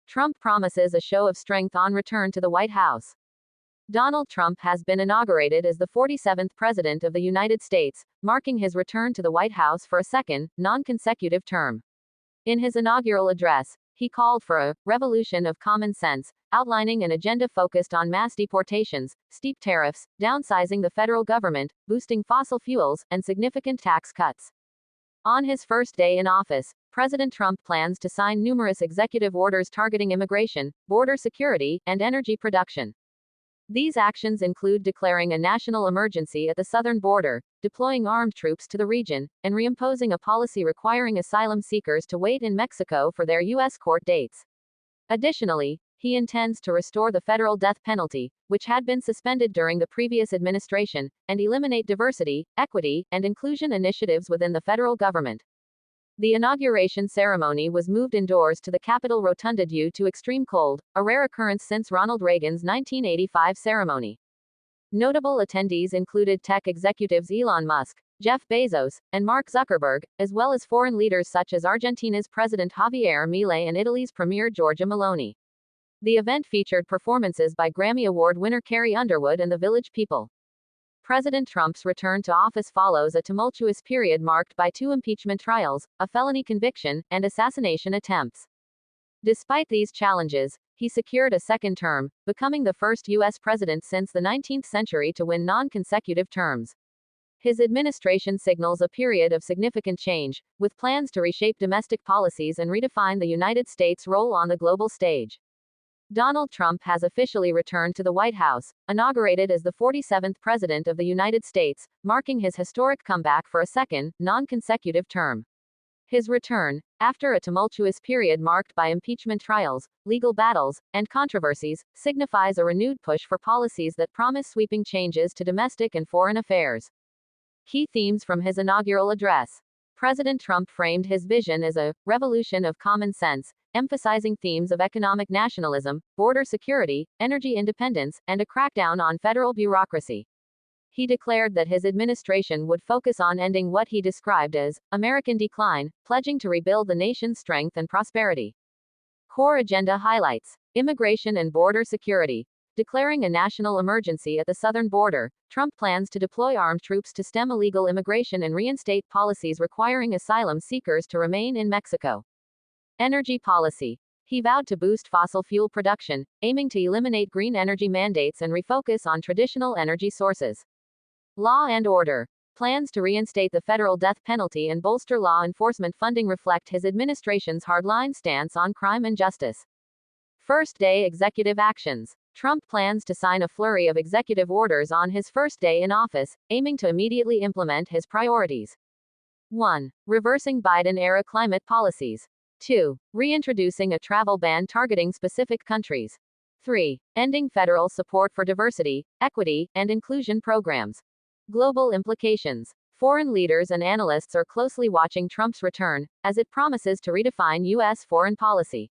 Trump promises a show of strength on return to the White House. Donald Trump has been inaugurated as the 47th President of the United States, marking his return to the White House for a second, non-consecutive term. In his inaugural address, he called for a revolution of common sense, outlining an agenda focused on mass deportations, steep tariffs, downsizing the federal government, boosting fossil fuels, and significant tax cuts. On his first day in office, President Trump plans to sign numerous executive orders targeting immigration, border security, and energy production. These actions include declaring a national emergency at the southern border, deploying armed troops to the region, and reimposing a policy requiring asylum seekers to wait in Mexico for their U.S. court dates. Additionally, he intends to restore the federal death penalty, which had been suspended during the previous administration, and eliminate diversity, equity, and inclusion initiatives within the federal government. The inauguration ceremony was moved indoors to the Capitol Rotunda due to extreme cold, a rare occurrence since Ronald Reagan's 1985 ceremony. Notable attendees included tech executives Elon Musk, Jeff Bezos, and Mark Zuckerberg, as well as foreign leaders such as Argentina's President Javier Milei and Italy's Premier Giorgia Meloni. The event featured performances by Grammy Award winner Carrie Underwood and the Village People. President Trump's return to office follows a tumultuous period marked by 2 impeachment trials, a felony conviction, and assassination attempts. Despite these challenges, he secured a second term, becoming the first U.S. president since the 19th century to win non-consecutive terms. His administration signals a period of significant change, with plans to reshape domestic policies and redefine the United States' role on the global stage. Donald Trump has officially returned to the White House, inaugurated as the 47th President of the United States, marking his historic comeback for a second, non-consecutive term. His return, after a tumultuous period marked by impeachment trials, legal battles, and controversies, signifies a renewed push for policies that promise sweeping changes to domestic and foreign affairs. Key themes from his inaugural address. President Trump framed his vision as a revolution of common sense, emphasizing themes of economic nationalism, border security, energy independence, and a crackdown on federal bureaucracy. He declared that his administration would focus on ending what he described as American decline, pledging to rebuild the nation's strength and prosperity. Core agenda highlights: immigration and border security. Declaring a national emergency at the southern border, Trump plans to deploy armed troops to stem illegal immigration and reinstate policies requiring asylum seekers to remain in Mexico. Energy policy. He vowed to boost fossil fuel production, aiming to eliminate green energy mandates and refocus on traditional energy sources. Law and order. Plans to reinstate the federal death penalty and bolster law enforcement funding reflect his administration's hardline stance on crime and justice. First day executive actions. Trump plans to sign a flurry of executive orders on his first day in office, aiming to immediately implement his priorities. 1. Reversing Biden-era climate policies. 2. Reintroducing a travel ban targeting specific countries. 3. Ending federal support for diversity, equity, and inclusion programs. Global implications. Foreign leaders and analysts are closely watching Trump's return, as it promises to redefine U.S. foreign policy.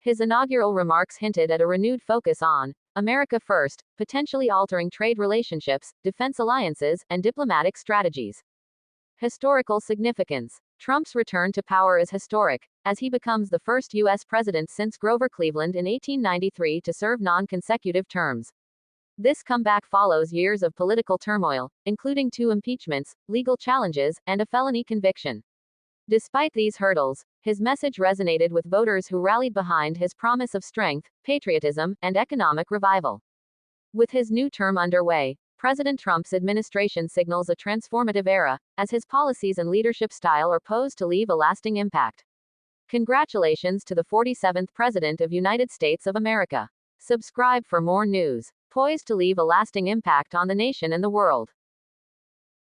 His inaugural remarks hinted at a renewed focus on America first, potentially altering trade relationships, defense alliances, and diplomatic strategies. Historical significance. Trump's return to power is historic, as he becomes the first U.S. president since Grover Cleveland in 1893 to serve non-consecutive terms. This comeback follows years of political turmoil, including 2 impeachments, legal challenges, and a felony conviction. Despite these hurdles, his message resonated with voters who rallied behind his promise of strength, patriotism, and economic revival. With his new term underway, President Trump's administration signals a transformative era, as his policies and leadership style are poised to leave a lasting impact. Congratulations to the 47th President of United States of America. Subscribe for more news, poised to leave a lasting impact on the nation and the world.